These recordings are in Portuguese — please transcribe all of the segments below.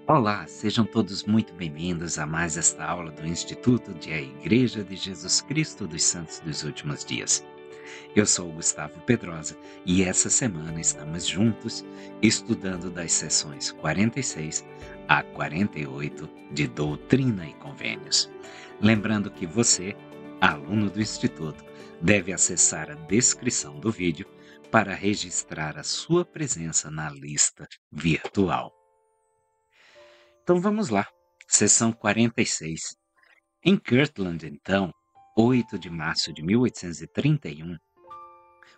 Olá, sejam todos muito bem-vindos a mais esta aula do Instituto de A Igreja de Jesus Cristo dos Santos dos Últimos Dias. Eu sou o Gustavo Pedrosa e essa semana estamos juntos estudando das sessões 46 a 48 de Doutrina e Convênios. Lembrando que você, aluno do Instituto, deve acessar a descrição do vídeo para registrar a sua presença na lista virtual. Então vamos lá. Sessão 46. Em Kirtland, então, 8 de março de 1831,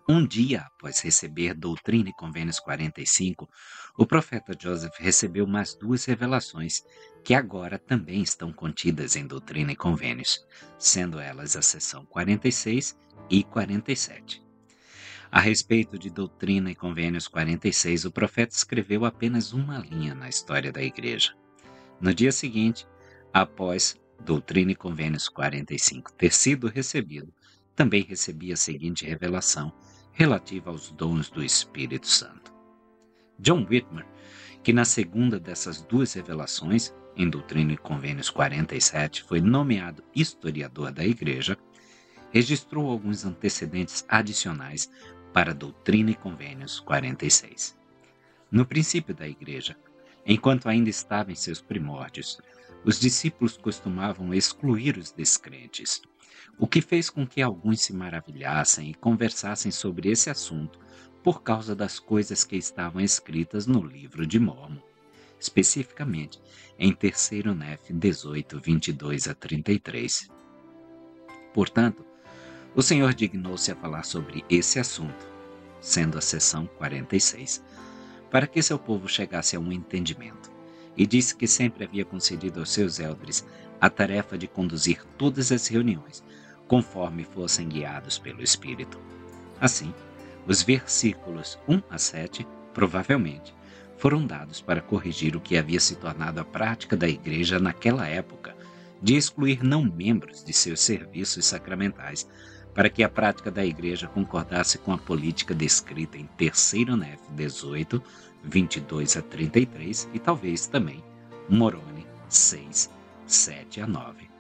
um dia após receber Doutrina e Convênios 45, o profeta Joseph recebeu mais duas revelações que agora também estão contidas em Doutrina e Convênios, sendo elas a seção 46 e 47. A respeito de Doutrina e Convênios 46, o profeta escreveu apenas uma linha na história da igreja. No dia seguinte, após Doutrina e Convênios 45 ter sido recebido, também recebi a seguinte revelação relativa aos dons do Espírito Santo. John Whitmer, que na segunda dessas duas revelações, em Doutrina e Convênios 47, foi nomeado historiador da Igreja, registrou alguns antecedentes adicionais para Doutrina e Convênios 46. No princípio da Igreja, enquanto ainda estava em seus primórdios, os discípulos costumavam excluir os descrentes, o que fez com que alguns se maravilhassem e conversassem sobre esse assunto por causa das coisas que estavam escritas no livro de Mórmon, especificamente em 3º Nef 18, 22 a 33. Portanto, o Senhor dignou-se a falar sobre esse assunto, sendo a sessão 46, para que seu povo chegasse a um entendimento, e disse que sempre havia concedido aos seus eldres a tarefa de conduzir todas as reuniões, conforme fossem guiados pelo Espírito. Assim, os versículos 1 a 7, provavelmente, foram dados para corrigir o que havia se tornado a prática da igreja naquela época, de excluir não membros de seus serviços sacramentais, para que a prática da igreja concordasse com a política descrita em 3º Nef 18, 22 a 33 e talvez também Moroni 6, 7 a 9.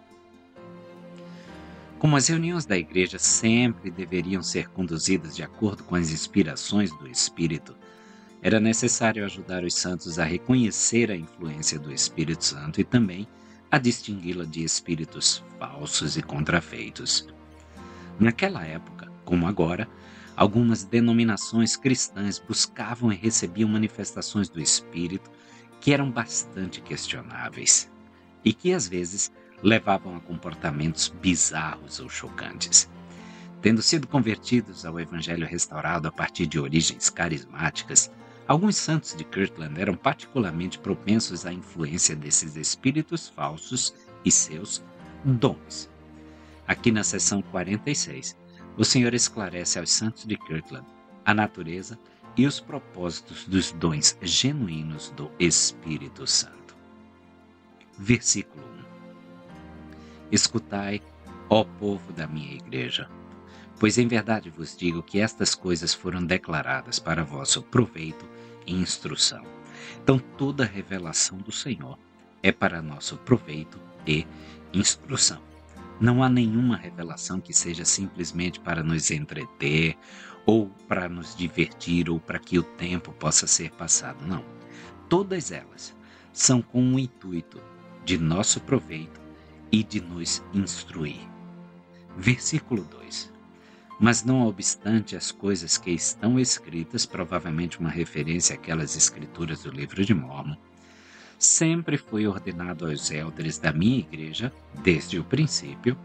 Como as reuniões da igreja sempre deveriam ser conduzidas de acordo com as inspirações do Espírito, era necessário ajudar os santos a reconhecer a influência do Espírito Santo e também a distingui-la de espíritos falsos e contrafeitos. Naquela época, como agora, algumas denominações cristãs buscavam e recebiam manifestações do Espírito que eram bastante questionáveis e que às vezes levavam a comportamentos bizarros ou chocantes. Tendo sido convertidos ao Evangelho restaurado a partir de origens carismáticas, alguns santos de Kirtland eram particularmente propensos à influência desses espíritos falsos e seus dons. Aqui na seção 46, o Senhor esclarece aos santos de Kirtland a natureza e os propósitos dos dons genuínos do Espírito Santo. Versículo 1. Escutai, ó povo da minha igreja, pois em verdade vos digo que estas coisas foram declaradas para vosso proveito e instrução. Então toda revelação do Senhor é para nosso proveito e instrução. Não há nenhuma revelação que seja simplesmente para nos entreter, ou para nos divertir, ou para que o tempo possa ser passado. Não. Todas elas são com o intuito de nosso proveito e de nos instruir. Versículo 2. Mas não obstante as coisas que estão escritas, provavelmente uma referência àquelas escrituras do livro de Mórmon, sempre foi ordenado aos eldres da minha igreja, desde o princípio,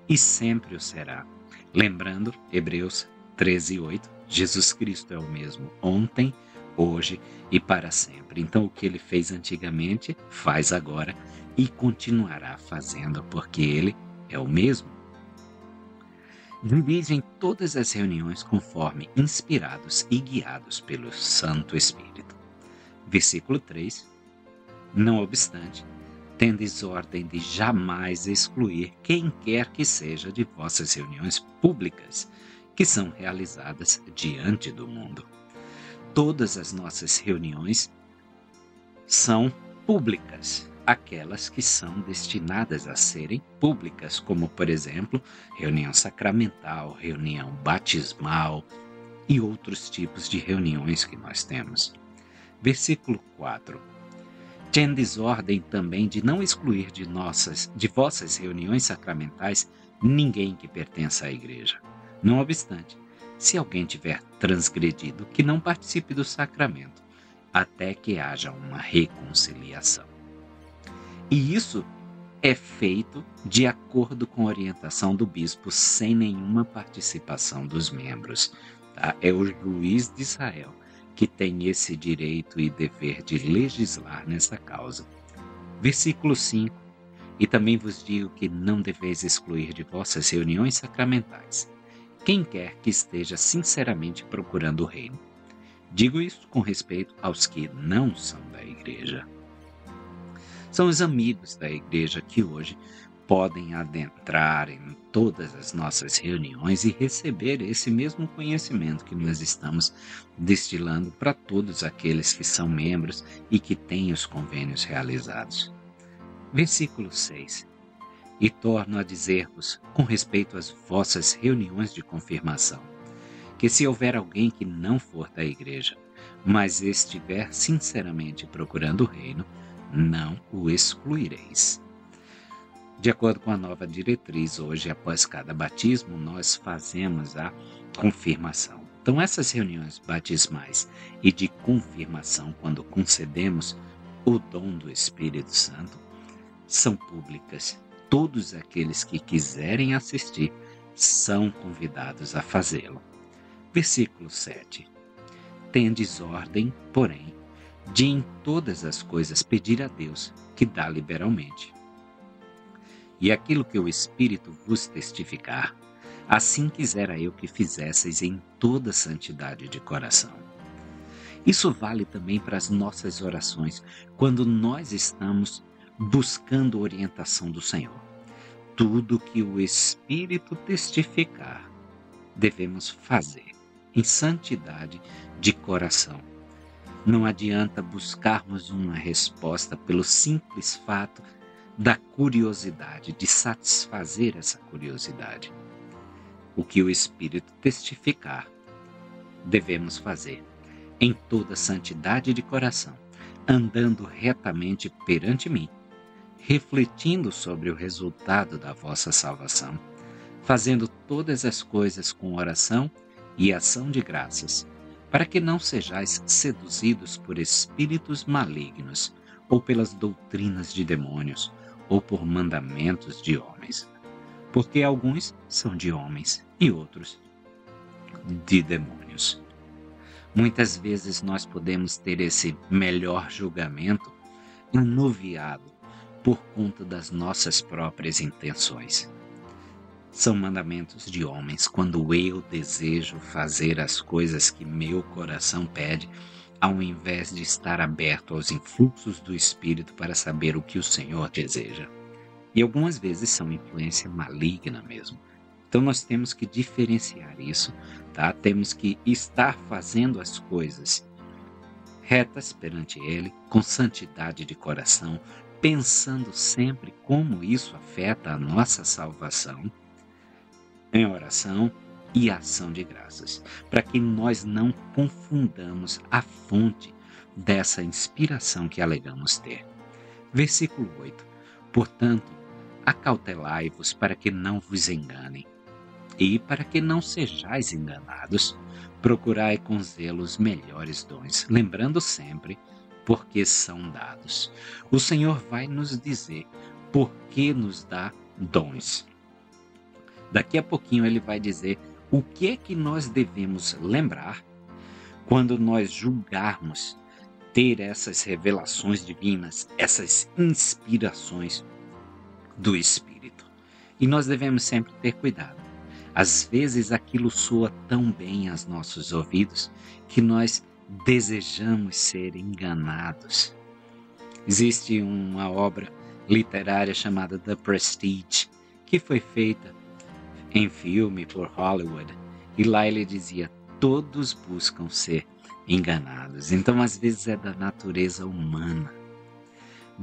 e sempre o será. Lembrando, Hebreus 13:8, Jesus Cristo é o mesmo ontem, hoje e para sempre. Então o que ele fez antigamente, faz agora e continuará fazendo, porque ele é o mesmo. Dirigem todas as reuniões conforme inspirados e guiados pelo Santo Espírito. Versículo 3. Não obstante, tendes ordem de jamais excluir quem quer que seja de vossas reuniões públicas, que são realizadas diante do mundo. Todas as nossas reuniões são públicas, aquelas que são destinadas a serem públicas, como, por exemplo, reunião sacramental, reunião batismal e outros tipos de reuniões que nós temos. Versículo 4. Tendes ordem também de não excluir de vossas reuniões sacramentais ninguém que pertença à igreja. Não obstante, se alguém tiver transgredido, que não participe do sacramento, até que haja uma reconciliação. E isso é feito de acordo com a orientação do bispo, sem nenhuma participação dos membros. Tá? É o juiz de Israel que tem esse direito e dever de legislar nessa causa. Versículo 5. E também vos digo que não deveis excluir de vossas reuniões sacramentais quem quer que esteja sinceramente procurando o reino. Digo isso com respeito aos que não são da igreja. São os amigos da igreja que hoje podem adentrar em todas as nossas reuniões e receber esse mesmo conhecimento que nós estamos destilando para todos aqueles que são membros e que têm os convênios realizados. Versículo 6. E torno a dizer-vos, com respeito às vossas reuniões de confirmação, que se houver alguém que não for da igreja, mas estiver sinceramente procurando o reino, não o excluireis. De acordo com a nova diretriz, hoje, após cada batismo, nós fazemos a confirmação. Então, essas reuniões batismais e de confirmação, quando concedemos o dom do Espírito Santo, são públicas. Todos aqueles que quiserem assistir são convidados a fazê-lo. Versículo 7. Tendes ordem, porém, de em todas as coisas pedir a Deus, que dá liberalmente. E aquilo que o Espírito vos testificar, assim quisera eu que fizesseis em toda santidade de coração. Isso vale também para as nossas orações, quando nós estamos buscando orientação do Senhor. Tudo que o Espírito testificar, devemos fazer em santidade de coração. Não adianta buscarmos uma resposta pelo simples fato da curiosidade, de satisfazer essa curiosidade. O que o Espírito testificar, devemos fazer em toda santidade de coração, andando retamente perante mim, refletindo sobre o resultado da vossa salvação, fazendo todas as coisas com oração e ação de graças, para que não sejais seduzidos por espíritos malignos, ou pelas doutrinas de demônios, ou por mandamentos de homens. Porque alguns são de homens e outros de demônios. Muitas vezes nós podemos ter esse melhor julgamento anuviado por conta das nossas próprias intenções. São mandamentos de homens quando eu desejo fazer as coisas que meu coração pede, ao invés de estar aberto aos influxos do Espírito para saber o que o Senhor deseja. E algumas vezes são influência maligna mesmo. Então nós temos que diferenciar isso, tá? Temos que estar fazendo as coisas retas perante Ele, com santidade de coração, pensando sempre como isso afeta a nossa salvação, em oração e ação de graças, para que nós não confundamos a fonte dessa inspiração que alegamos ter. Versículo 8. Portanto, acautelai-vos para que não vos enganem, e para que não sejais enganados, procurai com zelo os melhores dons, lembrando sempre porque são dados. O Senhor vai nos dizer por que nos dá dons. Daqui a pouquinho ele vai dizer o que é que nós devemos lembrar quando nós julgarmos ter essas revelações divinas, essas inspirações do Espírito. E nós devemos sempre ter cuidado. Às vezes aquilo soa tão bem aos nossos ouvidos que nós desejamos ser enganados. Existe uma obra literária chamada The Prestige, que foi feita em filme por Hollywood, e lá ele dizia: todos buscam ser enganados. Então às vezes é da natureza humana.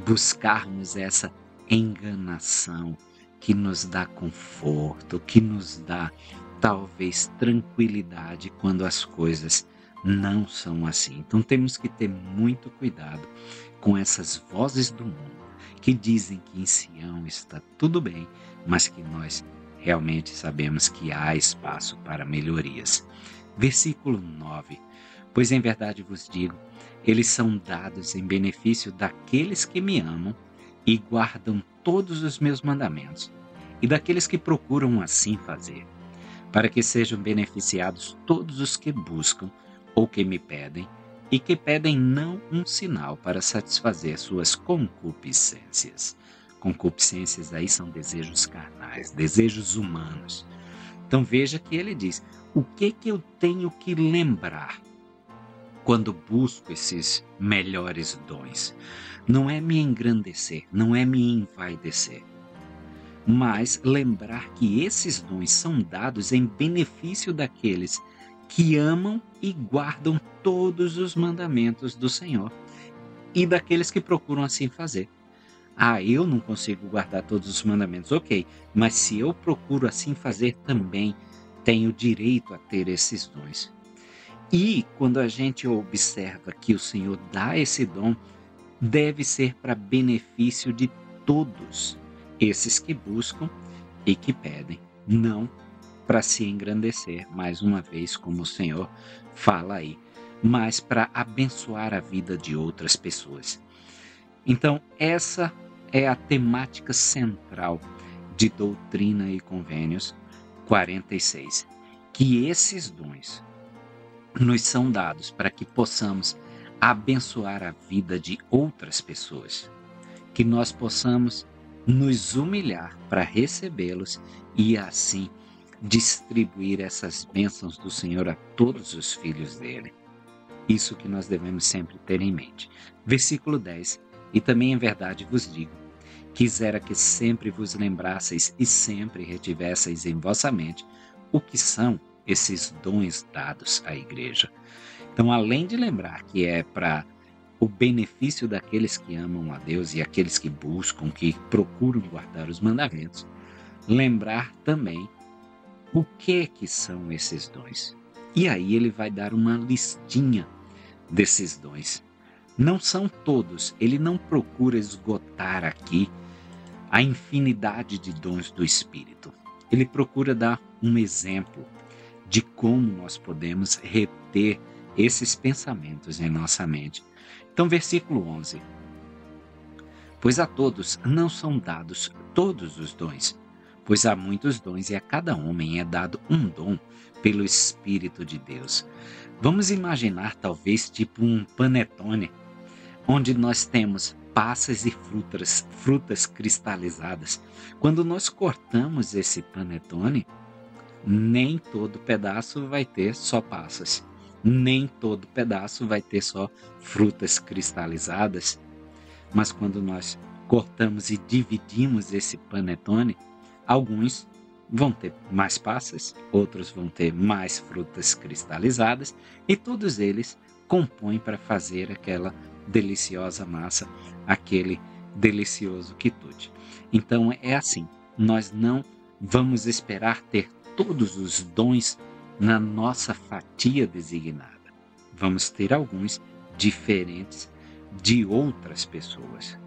buscarmos essa enganação que nos dá conforto, que nos dá talvez tranquilidade quando as coisas não são assim. Então temos que ter muito cuidado com essas vozes do mundo que dizem que em Sião está tudo bem, mas que nós realmente sabemos que há espaço para melhorias. Versículo 9. Pois em verdade vos digo, eles são dados em benefício daqueles que me amam e guardam todos os meus mandamentos, e daqueles que procuram assim fazer, para que sejam beneficiados todos os que buscam ou que me pedem, e que pedem não um sinal para satisfazer suas concupiscências. Concupiscências aí são desejos carnais, desejos humanos. Então veja que ele diz: o que eu tenho que lembrar quando busco esses melhores dons? Não é me engrandecer, não é me envaidecer, mas lembrar que esses dons são dados em benefício daqueles que amam e guardam todos os mandamentos do Senhor e daqueles que procuram assim fazer. Ah, eu não consigo guardar todos os mandamentos, ok, mas se eu procuro assim fazer também, tenho direito a ter esses dons. E quando a gente observa que o Senhor dá esse dom, deve ser para benefício de todos esses que buscam e que pedem, não para se engrandecer, mais uma vez, como o Senhor fala aí, mas para abençoar a vida de outras pessoas. Então, essa é a temática central de Doutrina e Convênios 46, que esses dons nos são dados para que possamos abençoar a vida de outras pessoas, que nós possamos nos humilhar para recebê-los e assim distribuir essas bênçãos do Senhor a todos os filhos dele. Isso que nós devemos sempre ter em mente. Versículo 10. E também em verdade vos digo, quisera que sempre vos lembrasseis e sempre retivesseis em vossa mente o que são esses dons dados à igreja. Então, além de lembrar que é para o benefício daqueles que amam a Deus e aqueles que buscam, que procuram guardar os mandamentos, lembrar também o que são esses dons. E aí ele vai dar uma listinha desses dons. Não são todos, ele não procura esgotar aqui a infinidade de dons do Espírito. Ele procura dar um exemplo de como nós podemos reter esses pensamentos em nossa mente. Então, versículo 11. Pois a todos não são dados todos os dons, pois há muitos dons e a cada homem é dado um dom pelo Espírito de Deus. Vamos imaginar talvez tipo um panetone, onde nós temos passas e frutas cristalizadas. Quando nós cortamos esse panetone, nem todo pedaço vai ter só passas, nem todo pedaço vai ter só frutas cristalizadas, mas quando nós cortamos e dividimos esse panetone, alguns vão ter mais passas, outros vão ter mais frutas cristalizadas e todos eles compõem para fazer aquela deliciosa massa, aquele delicioso quitute. Então é assim, nós não vamos esperar ter todos os dons na nossa fatia designada. Vamos ter alguns diferentes de outras pessoas.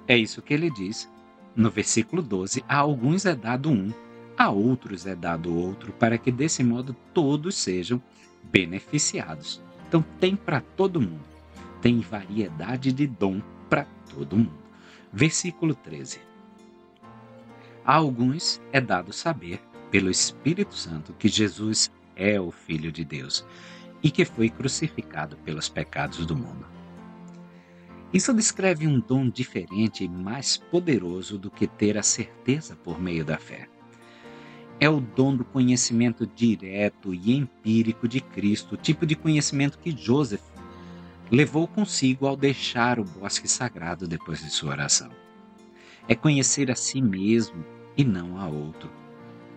É isso que ele diz no versículo 12: a alguns é dado um, a outros é dado outro, para que desse modo todos sejam beneficiados. Então tem para todo mundo, tem variedade de dom para todo mundo. Versículo 13: a alguns é dado saber, pelo Espírito Santo, que Jesus é o Filho de Deus e que foi crucificado pelos pecados do mundo. Isso descreve um dom diferente e mais poderoso do que ter a certeza por meio da fé. É o dom do conhecimento direto e empírico de Cristo, o tipo de conhecimento que Joseph levou consigo ao deixar o bosque sagrado depois de sua oração. É conhecer a si mesmo e não a outro.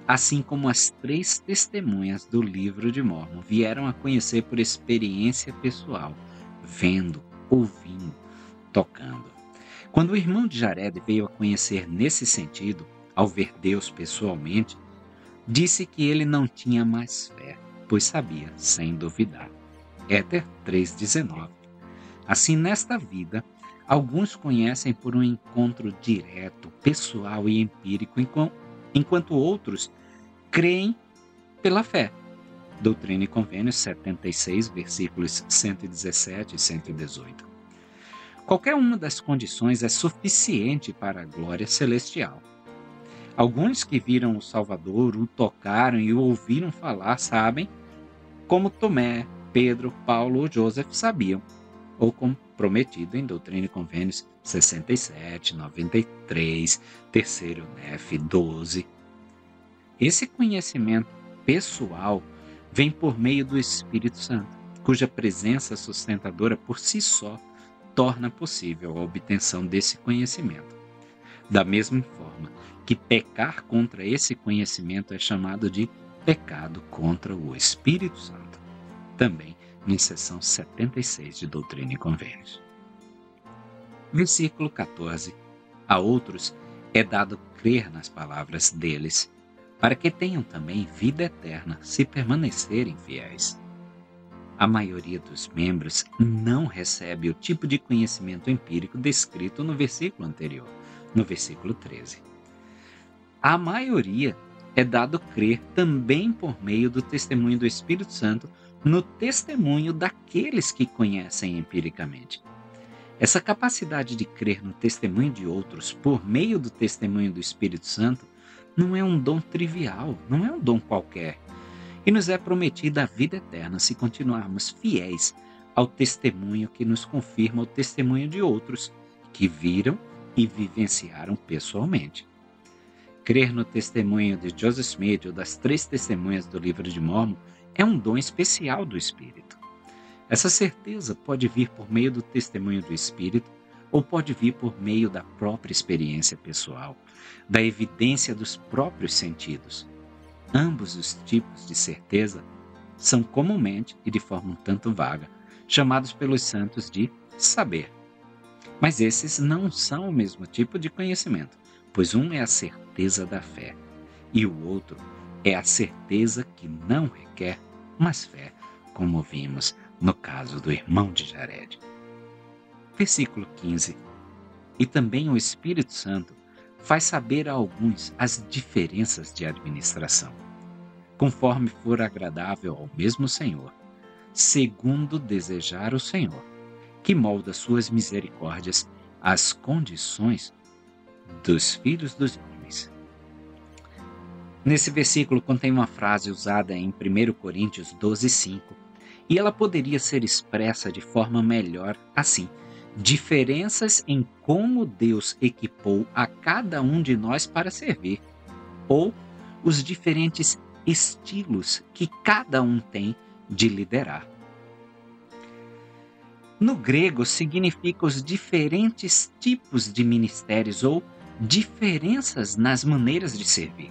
Assim como as 3 testemunhas do livro de Mórmon vieram a conhecer por experiência pessoal, vendo, ouvindo, tocando. Quando o irmão de Jared veio a conhecer nesse sentido, ao ver Deus pessoalmente, disse que ele não tinha mais fé, pois sabia, sem duvidar. Éter 3,19. Assim, nesta vida, alguns conhecem por um encontro direto, pessoal e empírico, enquanto outros creem pela fé. Doutrina e Convênios 76, versículos 117 e 118. Qualquer uma das condições é suficiente para a glória celestial. Alguns que viram o Salvador, o tocaram e o ouviram falar sabem, como Tomé, Pedro, Paulo ou Joseph sabiam, ou como prometido em Doutrina e Convênios 67, 93, terceiro Nef 12. Esse conhecimento pessoal vem por meio do Espírito Santo, cuja presença sustentadora por si só torna possível a obtenção desse conhecimento. Da mesma forma que pecar contra esse conhecimento é chamado de pecado contra o Espírito Santo, também em seção 76 de Doutrina e Convênios. Versículo 14. A outros é dado crer nas palavras deles, para que tenham também vida eterna se permanecerem fiéis. A maioria dos membros não recebe o tipo de conhecimento empírico descrito no versículo anterior, no versículo 13. A maioria é dado crer também por meio do testemunho do Espírito Santo no testemunho daqueles que conhecem empiricamente. Essa capacidade de crer no testemunho de outros por meio do testemunho do Espírito Santo não é um dom trivial, não é um dom qualquer. E nos é prometida a vida eterna se continuarmos fiéis ao testemunho que nos confirma o testemunho de outros que viram e vivenciaram pessoalmente. Crer no testemunho de Joseph Smith ou das 3 testemunhas do livro de Mórmon é um dom especial do Espírito. Essa certeza pode vir por meio do testemunho do Espírito ou pode vir por meio da própria experiência pessoal, da evidência dos próprios sentidos. Ambos os tipos de certeza são comumente, e de forma um tanto vaga, chamados pelos santos de saber. Mas esses não são o mesmo tipo de conhecimento, pois um é a certeza da fé, e o outro é a certeza que não requer mais fé, como vimos no caso do irmão de Jared. Versículo 15. E também o Espírito Santo faz saber a alguns as diferenças de administração, conforme for agradável ao mesmo Senhor, segundo desejar o Senhor, que molda suas misericórdias às condições dos filhos dos homens. Nesse versículo contém uma frase usada em 1 Coríntios 12:5, e ela poderia ser expressa de forma melhor assim: diferenças em como Deus equipou a cada um de nós para servir, ou os diferentes estilos que cada um tem de liderar. No grego, significa os diferentes tipos de ministérios ou diferenças nas maneiras de servir.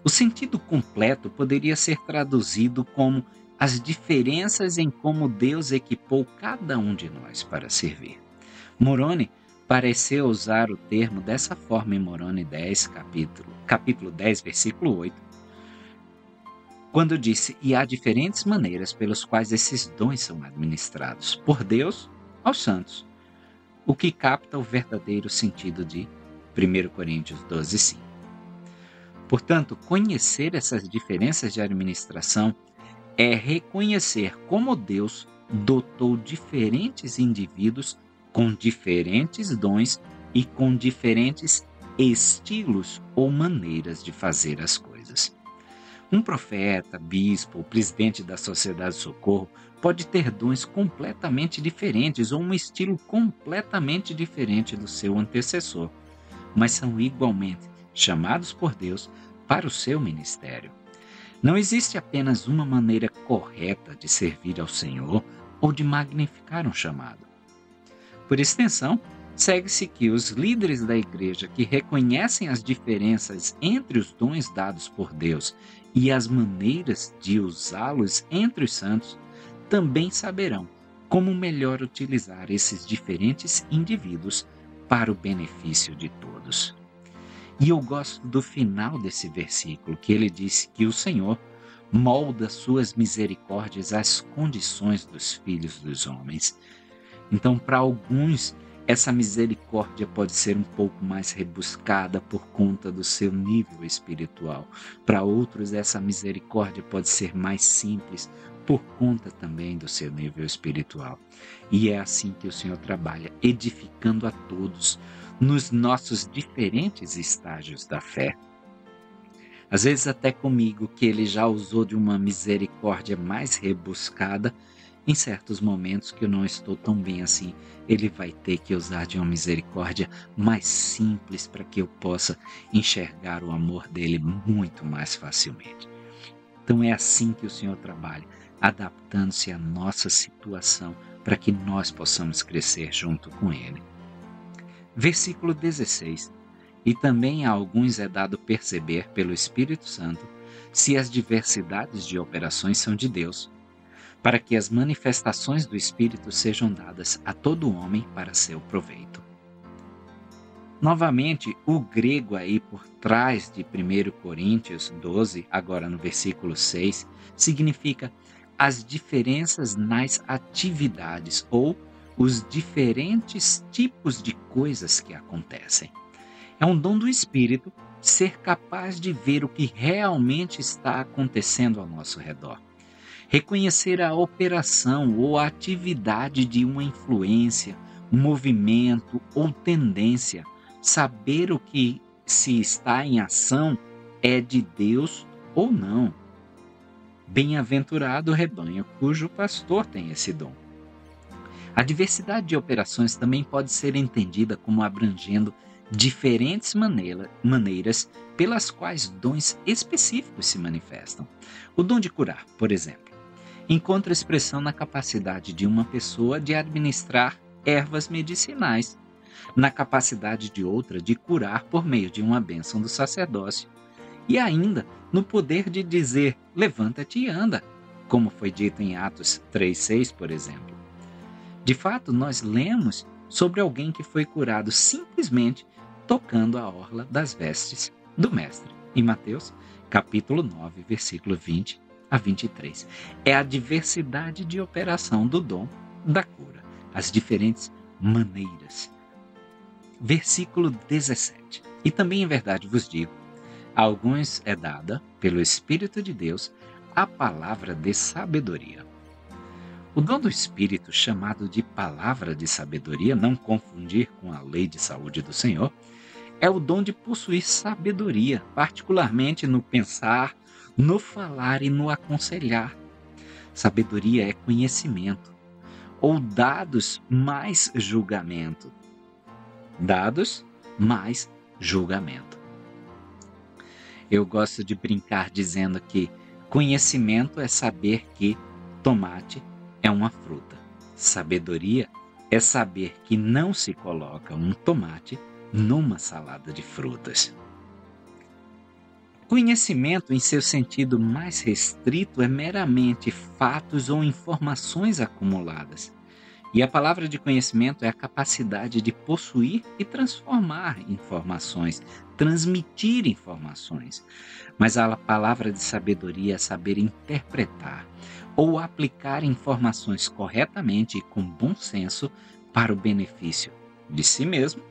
O sentido completo poderia ser traduzido como as diferenças em como Deus equipou cada um de nós para servir. Moroni pareceu usar o termo dessa forma em Moroni 10, capítulo 10, versículo 8, quando disse: e há diferentes maneiras pelas quais esses dons são administrados por Deus aos santos, o que capta o verdadeiro sentido de 1 Coríntios 12:5. Portanto, conhecer essas diferenças de administração é reconhecer como Deus dotou diferentes indivíduos com diferentes dons e com diferentes estilos ou maneiras de fazer as coisas. Um profeta, bispo ou presidente da Sociedade de Socorro pode ter dons completamente diferentes ou um estilo completamente diferente do seu antecessor, mas são igualmente chamados por Deus para o seu ministério. Não existe apenas uma maneira correta de servir ao Senhor ou de magnificar um chamado. Por extensão, segue-se que os líderes da igreja que reconhecem as diferenças entre os dons dados por Deus e as maneiras de usá-los entre os santos também saberão como melhor utilizar esses diferentes indivíduos para o benefício de todos. E eu gosto do final desse versículo, que ele diz que o Senhor molda suas misericórdias às condições dos filhos dos homens. Então, para alguns, essa misericórdia pode ser um pouco mais rebuscada por conta do seu nível espiritual. Para outros, essa misericórdia pode ser mais simples por conta também do seu nível espiritual. E é assim que o Senhor trabalha, edificando a todos nos nossos diferentes estágios da fé. Às vezes até comigo, que ele já usou de uma misericórdia mais rebuscada, em certos momentos que eu não estou tão bem assim, ele vai ter que usar de uma misericórdia mais simples para que eu possa enxergar o amor dele muito mais facilmente. Então é assim que o Senhor trabalha, adaptando-se à nossa situação para que nós possamos crescer junto com ele. Versículo 16. E também a alguns é dado perceber pelo Espírito Santo se as diversidades de operações são de Deus, para que as manifestações do Espírito sejam dadas a todo homem para seu proveito. Novamente, o grego aí por trás de 1 Coríntios 12, agora no versículo 6, significa as diferenças nas atividades ou os diferentes tipos de coisas que acontecem. É um dom do Espírito ser capaz de ver o que realmente está acontecendo ao nosso redor. Reconhecer a operação ou a atividade de uma influência, movimento ou tendência. Saber o que se está em ação é de Deus ou não. Bem-aventurado o rebanho cujo pastor tem esse dom. A diversidade de operações também pode ser entendida como abrangendo diferentes maneiras pelas quais dons específicos se manifestam. O dom de curar, por exemplo, encontra expressão na capacidade de uma pessoa de administrar ervas medicinais, na capacidade de outra de curar por meio de uma bênção do sacerdócio, e ainda no poder de dizer, levanta-te e anda, como foi dito em Atos 3,6, por exemplo. De fato, nós lemos sobre alguém que foi curado simplesmente tocando a orla das vestes do Mestre, em Mateus, capítulo 9, versículo 20 a 23. É a diversidade de operação do dom da cura, as diferentes maneiras. Versículo 17. E também em verdade vos digo, a alguns é dada, pelo Espírito de Deus, a palavra de sabedoria. O dom do Espírito, chamado de palavra de sabedoria, não confundir com a lei de saúde do Senhor, é o dom de possuir sabedoria, particularmente no pensar, no falar e no aconselhar. Sabedoria é conhecimento, ou dados mais julgamento. Dados mais julgamento. Eu gosto de brincar dizendo que conhecimento é saber que tomate é uma fruta. Sabedoria é saber que não se coloca um tomate numa salada de frutas. Conhecimento, em seu sentido mais restrito, é meramente fatos ou informações acumuladas. E a palavra de conhecimento é a capacidade de possuir e transformar informações, transmitir informações. Mas a palavra de sabedoria é saber interpretar ou aplicar informações corretamente e com bom senso para o benefício de si mesmo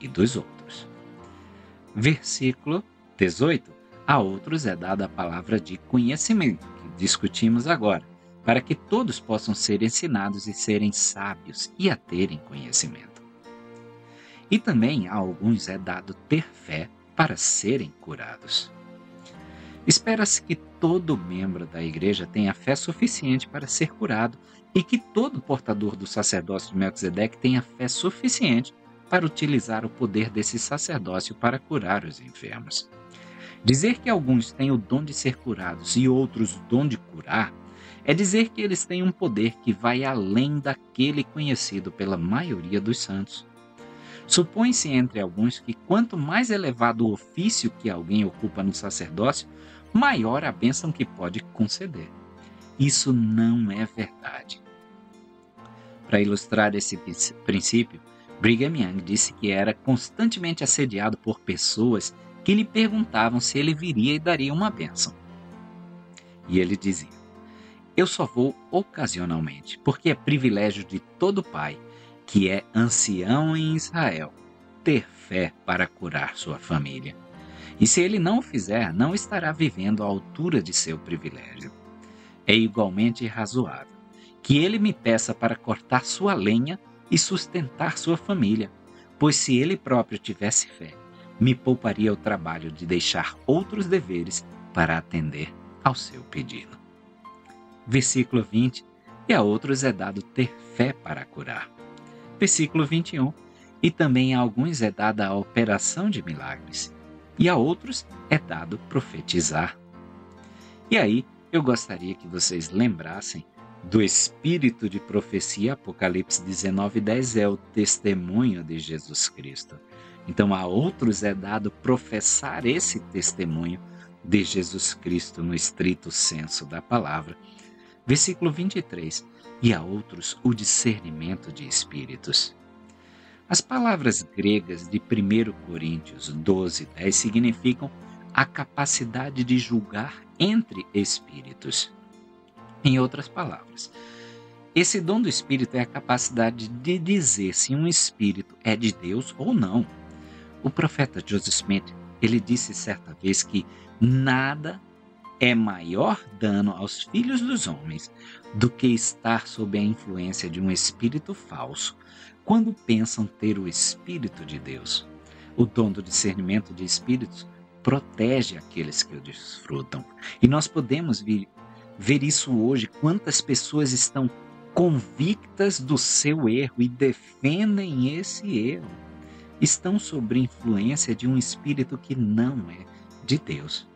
e dos outros. Versículo 18. A outros é dada a palavra de conhecimento, que discutimos agora, para que todos possam ser ensinados e serem sábios e a terem conhecimento. E também a alguns é dado ter fé para serem curados. Espera-se que todo membro da igreja tenha fé suficiente para ser curado e que todo portador do sacerdócio de Melquisedeque tenha fé suficiente para utilizar o poder desse sacerdócio para curar os enfermos. Dizer que alguns têm o dom de ser curados e outros o dom de curar é dizer que eles têm um poder que vai além daquele conhecido pela maioria dos santos. Supõe-se entre alguns que quanto mais elevado o ofício que alguém ocupa no sacerdócio, maior a bênção que pode conceder. Isso não é verdade. Para ilustrar esse princípio, Brigham Young disse que era constantemente assediado por pessoas que lhe perguntavam se ele viria e daria uma bênção. E ele dizia: "Eu só vou ocasionalmente, porque é privilégio de todo pai, que é ancião em Israel, ter fé para curar sua família. E se ele não o fizer, não estará vivendo à altura de seu privilégio. É igualmente razoável que ele me peça para cortar sua lenha e sustentar sua família, pois se ele próprio tivesse fé, me pouparia o trabalho de deixar outros deveres para atender ao seu pedido." Versículo 20: "E a outros é dado ter fé para curar." Versículo 21: "E também a alguns é dada a operação de milagres, e a outros é dado profetizar." E aí, eu gostaria que vocês lembrassem do espírito de profecia. Apocalipse 19:10 é o testemunho de Jesus Cristo. Então, a outros é dado professar esse testemunho de Jesus Cristo no estrito senso da palavra. Versículo 23: "E a outros o discernimento de espíritos." As palavras gregas de 1 Coríntios 12:10 significam a capacidade de julgar entre espíritos. Em outras palavras, esse dom do espírito é a capacidade de dizer se um espírito é de Deus ou não. O profeta Joseph Smith, ele disse certa vez que nada é maior dano aos filhos dos homens do que estar sob a influência de um espírito falso, quando pensam ter o Espírito de Deus. O dom do discernimento de espíritos protege aqueles que o desfrutam. E nós podemos ver isso hoje. Quantas pessoas estão convictas do seu erro e defendem esse erro? Estão sob influência de um espírito que não é de Deus.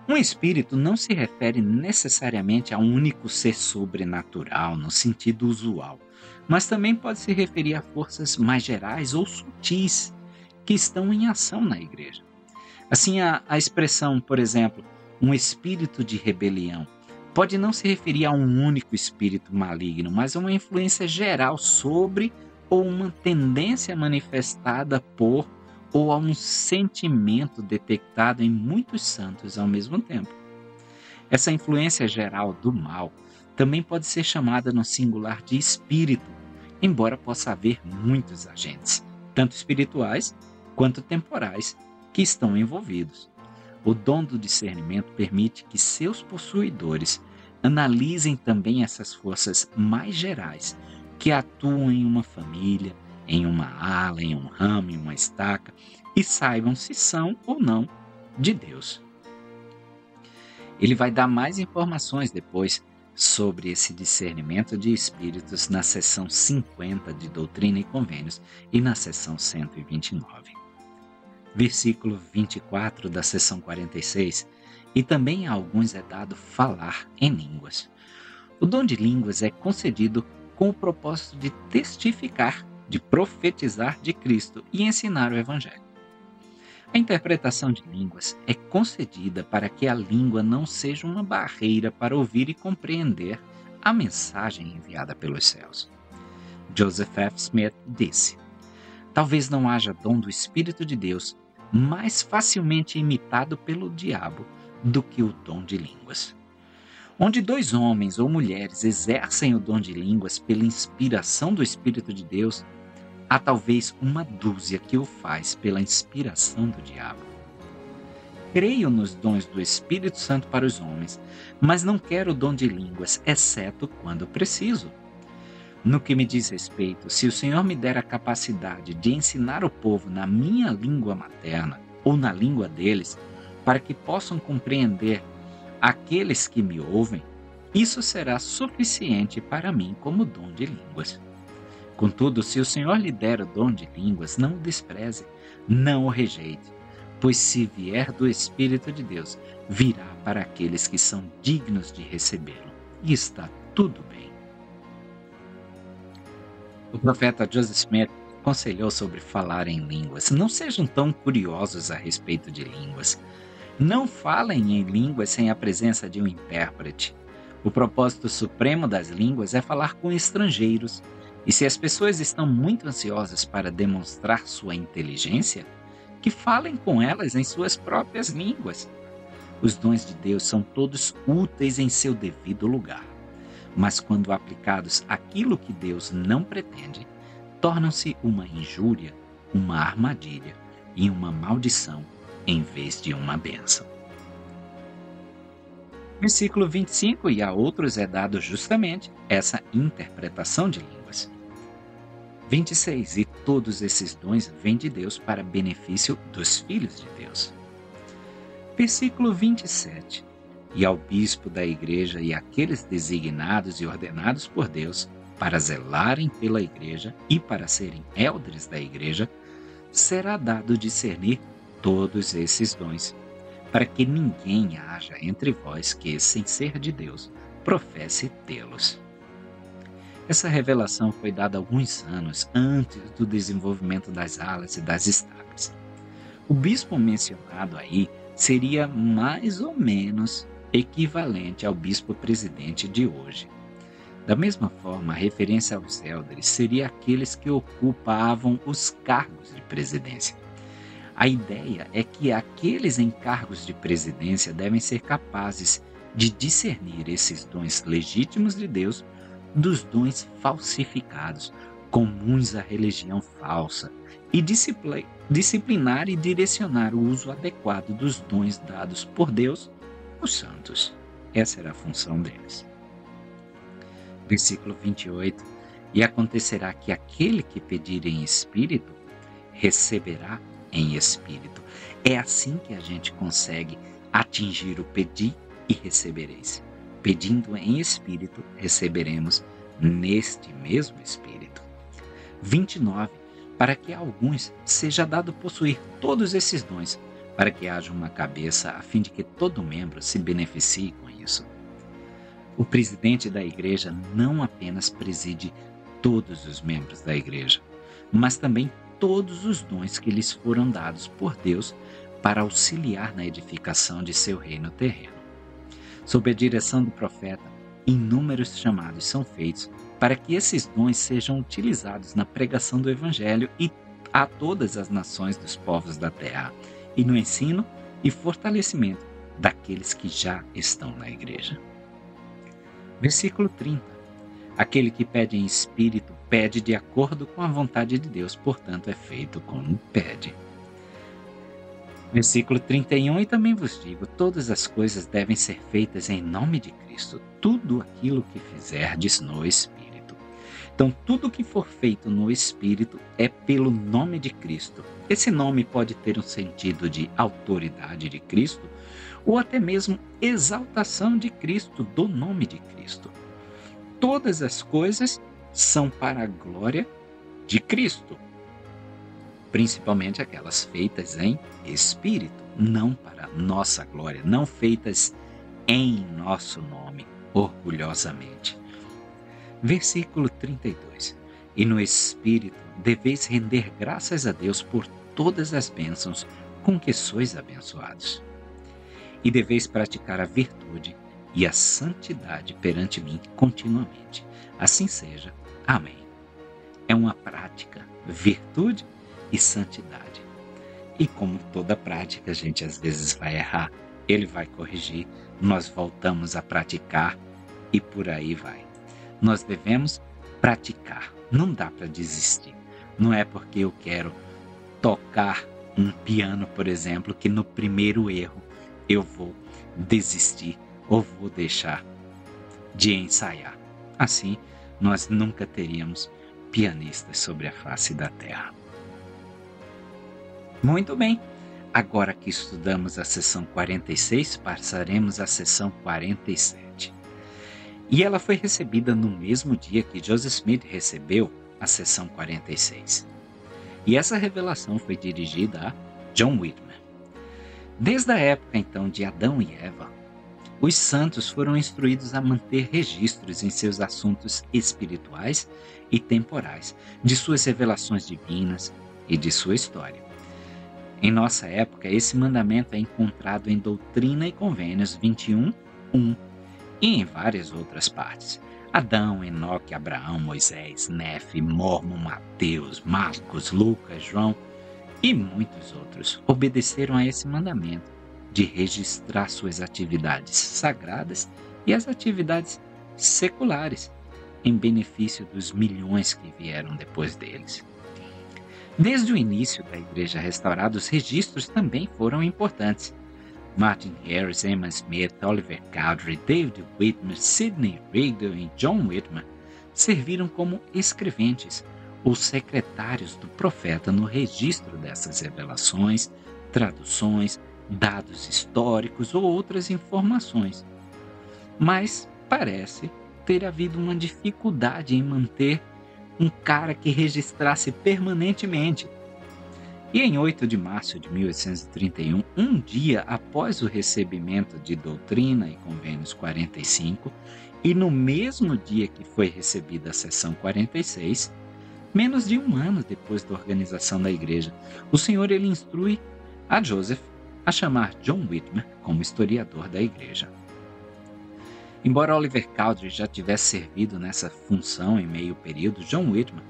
Um espírito não se refere necessariamente a um único ser sobrenatural no sentido usual, mas também pode se referir a forças mais gerais ou sutis que estão em ação na igreja. Assim, a expressão, por exemplo, um espírito de rebelião, pode não se referir a um único espírito maligno, mas a uma influência geral sobre ou uma tendência manifestada por ou a um sentimento detectado em muitos santos ao mesmo tempo. Essa influência geral do mal também pode ser chamada no singular de espírito, embora possa haver muitos agentes, tanto espirituais quanto temporais, que estão envolvidos. O dom do discernimento permite que seus possuidores analisem também essas forças mais gerais que atuam em uma família, em uma ala, em um ramo, em uma estaca, e saibam se são ou não de Deus. Ele vai dar mais informações depois sobre esse discernimento de espíritos na seção 50 de Doutrina e Convênios e na seção 129. Versículo 24 da seção 46: "E também a alguns é dado falar em línguas." O dom de línguas é concedido com o propósito de testificar, de profetizar de Cristo e ensinar o Evangelho. A interpretação de línguas é concedida para que a língua não seja uma barreira para ouvir e compreender a mensagem enviada pelos céus. Joseph F. Smith disse: "Talvez não haja dom do Espírito de Deus mais facilmente imitado pelo diabo do que o dom de línguas. Onde dois homens ou mulheres exercem o dom de línguas pela inspiração do Espírito de Deus, há talvez uma dúzia que o faz pela inspiração do diabo. Creio nos dons do Espírito Santo para os homens, mas não quero o dom de línguas, exceto quando preciso. No que me diz respeito, se o Senhor me der a capacidade de ensinar o povo na minha língua materna ou na língua deles, para que possam compreender aqueles que me ouvem, isso será suficiente para mim como dom de línguas. Contudo, se o Senhor lhe der o dom de línguas, não o despreze, não o rejeite, pois se vier do Espírito de Deus, virá para aqueles que são dignos de recebê-lo, e está tudo bem." O profeta Joseph Smith aconselhou sobre falar em línguas. Não sejam tão curiosos a respeito de línguas. Não falem em línguas sem a presença de um intérprete. O propósito supremo das línguas é falar com estrangeiros, e se as pessoas estão muito ansiosas para demonstrar sua inteligência, que falem com elas em suas próprias línguas. Os dons de Deus são todos úteis em seu devido lugar, mas quando aplicados àquilo que Deus não pretende, tornam-se uma injúria, uma armadilha e uma maldição em vez de uma bênção. Versículo 25, e a outros é dado justamente essa interpretação de línguas. 26, e todos esses dons vêm de Deus para benefício dos filhos de Deus. Versículo 27, e ao bispo da igreja e àqueles designados e ordenados por Deus para zelarem pela igreja e para serem eldres da igreja, será dado discernir todos esses dons, para que ninguém haja entre vós que, sem ser de Deus, professe tê-los. Essa revelação foi dada alguns anos antes do desenvolvimento das alas e das estacas. O bispo mencionado aí seria mais ou menos equivalente ao bispo presidente de hoje. Da mesma forma, a referência aos eldres seria aqueles que ocupavam os cargos de presidência. A ideia é que aqueles em cargos de presidência devem ser capazes de discernir esses dons legítimos de Deus dos dons falsificados, comuns à religião falsa, e disciplinar e direcionar o uso adequado dos dons dados por Deus aos santos. Essa era a função deles. Versículo 28, e acontecerá que aquele que pedir em espírito, receberá em espírito. É assim que a gente consegue atingir o pedir e recebereis. Pedindo em espírito, receberemos neste mesmo espírito. 29, para que a alguns seja dado possuir todos esses dons, para que haja uma cabeça, a fim de que todo membro se beneficie com isso. O presidente da igreja não apenas preside todos os membros da igreja, mas também todos os dons que lhes foram dados por Deus para auxiliar na edificação de seu reino terreno. Sob a direção do profeta, inúmeros chamados são feitos para que esses dons sejam utilizados na pregação do Evangelho e a todas as nações dos povos da terra, e no ensino e fortalecimento daqueles que já estão na igreja. Versículo 30. Aquele que pede em espírito, pede de acordo com a vontade de Deus, portanto é feito como pede. Versículo 31, e também vos digo, todas as coisas devem ser feitas em nome de Cristo, tudo aquilo que fizerdes no Espírito. Então, tudo que for feito no Espírito é pelo nome de Cristo. Esse nome pode ter um sentido de autoridade de Cristo, ou até mesmo exaltação de Cristo, do nome de Cristo. Todas as coisas são para a glória de Cristo, principalmente aquelas feitas em espírito, não para nossa glória, não feitas em nosso nome, orgulhosamente. Versículo 32. E no espírito deveis render graças a Deus por todas as bênçãos com que sois abençoados. E deveis praticar a virtude e a santidade perante mim continuamente. Assim seja. Amém. É uma prática, virtude e santidade. E como toda prática, a gente às vezes vai errar, ele vai corrigir, nós voltamos a praticar e por aí vai. Nós devemos praticar, não dá para desistir. Não é porque eu quero tocar um piano, por exemplo, que no primeiro erro eu vou desistir ou vou deixar de ensaiar. Assim, nós nunca teríamos pianistas sobre a face da terra. Muito bem, agora que estudamos a sessão 46, passaremos à sessão 47. E ela foi recebida no mesmo dia que Joseph Smith recebeu a sessão 46. E essa revelação foi dirigida a John Whitman. Desde a época, então, de Adão e Eva, os santos foram instruídos a manter registros em seus assuntos espirituais e temporais, de suas revelações divinas e de sua história. Em nossa época, esse mandamento é encontrado em Doutrina e Convênios 21:1 e em várias outras partes. Adão, Enoque, Abraão, Moisés, Nefe, Mormon, Mateus, Marcos, Lucas, João e muitos outros obedeceram a esse mandamento de registrar suas atividades sagradas e as atividades seculares em benefício dos milhões que vieram depois deles. Desde o início da Igreja Restaurada, os registros também foram importantes. Martin Harris, Emma Smith, Oliver Cowdery, David Whitmer, Sidney Rigdon e John Whitmer serviram como escreventes ou secretários do profeta no registro dessas revelações, traduções, dados históricos ou outras informações. Mas parece ter havido uma dificuldade em manter um cara que registrasse permanentemente. E em 8 de março de 1831, um dia após o recebimento de Doutrina e Convênios 45, e no mesmo dia que foi recebida a Seção 46, menos de um ano depois da organização da igreja, o Senhor ele instrui a Joseph a chamar John Whitmer como historiador da igreja. Embora Oliver Cowdery já tivesse servido nessa função em meio período, John Whitmer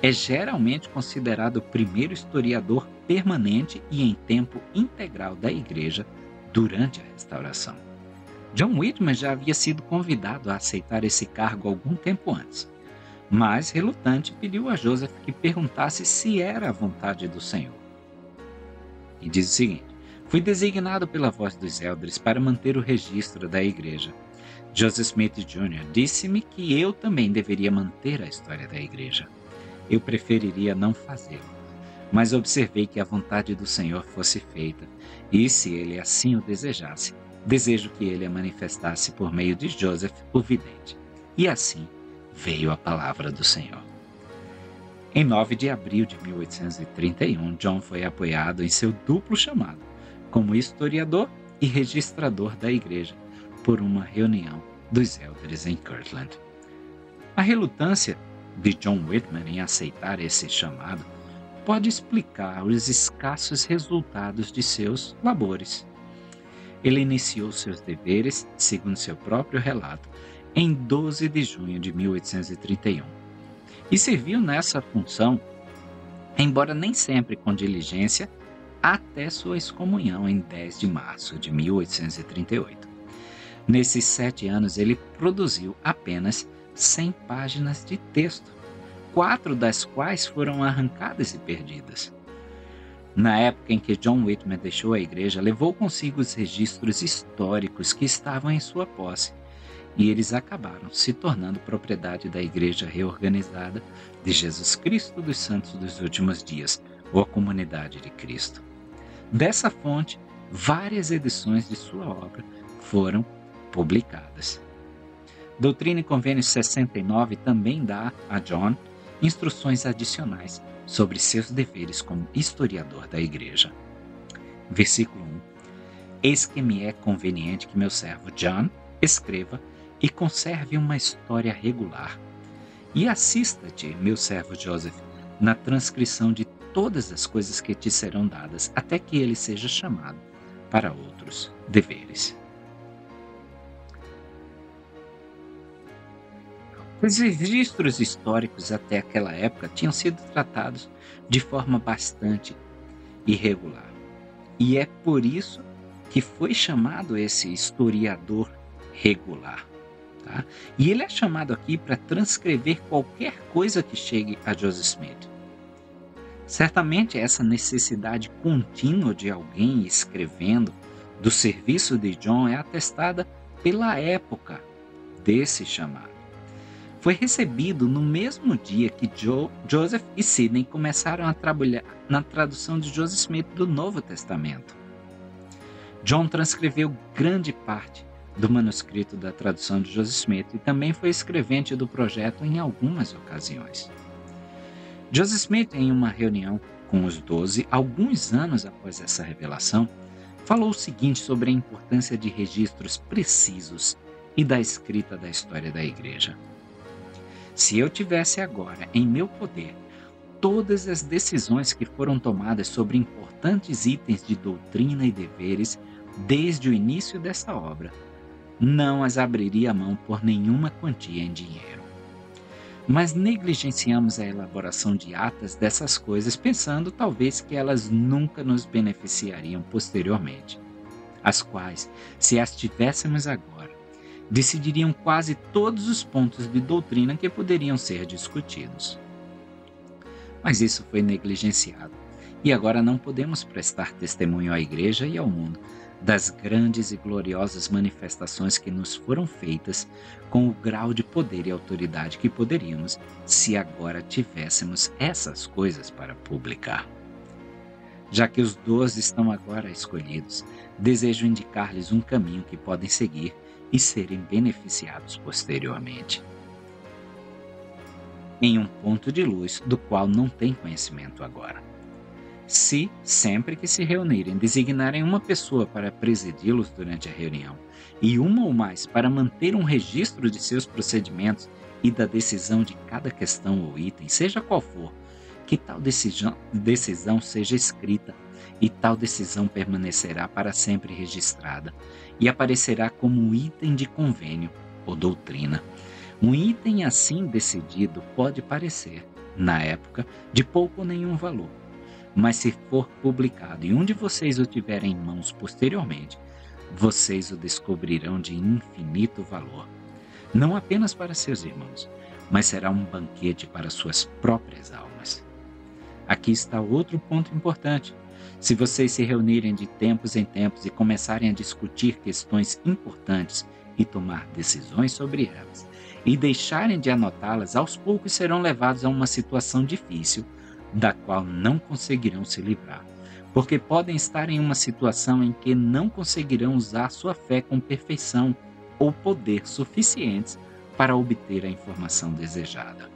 é geralmente considerado o primeiro historiador permanente e em tempo integral da igreja durante a restauração. John Whitmer já havia sido convidado a aceitar esse cargo algum tempo antes, mas, relutante, pediu a Joseph que perguntasse se era a vontade do Senhor. E diz o seguinte: fui designado pela voz dos elders para manter o registro da igreja. Joseph Smith Jr. disse-me que eu também deveria manter a história da igreja. Eu preferiria não fazê-lo, mas observei que a vontade do Senhor fosse feita, e se ele assim o desejasse, desejo que ele a manifestasse por meio de Joseph, o vidente. E assim veio a palavra do Senhor. Em 9 de abril de 1831, John foi apoiado em seu duplo chamado, como historiador e registrador da igreja, por uma reunião dos elders em Kirtland. A relutância de John Whitmer em aceitar esse chamado pode explicar os escassos resultados de seus labores. Ele iniciou seus deveres, segundo seu próprio relato, em 12 de junho de 1831 e serviu nessa função, embora nem sempre com diligência, até sua excomunhão em 10 de março de 1838. Nesses 7 anos, ele produziu apenas 100 páginas de texto, 4 das quais foram arrancadas e perdidas. Na época em que John Whitmer deixou a igreja, levou consigo os registros históricos que estavam em sua posse, e eles acabaram se tornando propriedade da Igreja Reorganizada de Jesus Cristo dos Santos dos Últimos Dias, ou a Comunidade de Cristo. Dessa fonte, várias edições de sua obra foram publicadas. Doutrina e Convênios 69 também dá a John instruções adicionais sobre seus deveres como historiador da igreja. Versículo 1. Eis que me é conveniente que meu servo John escreva e conserve uma história regular, e assista-te, meu servo Joseph, na transcrição de todas as coisas que te serão dadas, até que ele seja chamado para outros deveres. Os registros históricos até aquela época tinham sido tratados de forma bastante irregular. E é por isso que foi chamado esse historiador regular. Tá? E ele é chamado aqui para transcrever qualquer coisa que chegue a Joseph Smith. Certamente essa necessidade contínua de alguém escrevendo do serviço de John é atestada pela época desse chamado. Foi recebido no mesmo dia que Joseph e Sidney começaram a trabalhar na tradução de Joseph Smith do Novo Testamento. John transcreveu grande parte do manuscrito da tradução de Joseph Smith e também foi escrevente do projeto em algumas ocasiões. Joseph Smith, em uma reunião com os 12, alguns anos após essa revelação, falou o seguinte sobre a importância de registros precisos e da escrita da história da igreja. Se eu tivesse agora em meu poder todas as decisões que foram tomadas sobre importantes itens de doutrina e deveres desde o início dessa obra, não as abriria mão por nenhuma quantia em dinheiro. Mas negligenciamos a elaboração de atas dessas coisas, pensando talvez que elas nunca nos beneficiariam posteriormente, as quais, se as tivéssemos agora, decidiriam quase todos os pontos de doutrina que poderiam ser discutidos. Mas isso foi negligenciado, e agora não podemos prestar testemunho à Igreja e ao mundo das grandes e gloriosas manifestações que nos foram feitas com o grau de poder e autoridade que poderíamos se agora tivéssemos essas coisas para publicar. Já que os 12 estão agora escolhidos, desejo indicar-lhes um caminho que podem seguir e serem beneficiados posteriormente, em um ponto de luz do qual não têm conhecimento agora. Se, sempre que se reunirem, designarem uma pessoa para presidi-los durante a reunião e uma ou mais para manter um registro de seus procedimentos e da decisão de cada questão ou item, seja qual for, que tal decisão seja escrita e tal decisão permanecerá para sempre registrada e aparecerá como um item de convênio ou doutrina. Um item assim decidido pode parecer, na época, de pouco ou nenhum valor. Mas se for publicado e um de vocês o tiver em mãos posteriormente, vocês o descobrirão de infinito valor, não apenas para seus irmãos, mas será um banquete para suas próprias almas. Aqui está outro ponto importante. Se vocês se reunirem de tempos em tempos e começarem a discutir questões importantes e tomar decisões sobre elas, e deixarem de anotá-las, aos poucos serão levados a uma situação difícil, da qual não conseguirão se livrar, porque podem estar em uma situação em que não conseguirão usar sua fé com perfeição ou poder suficientes para obter a informação desejada.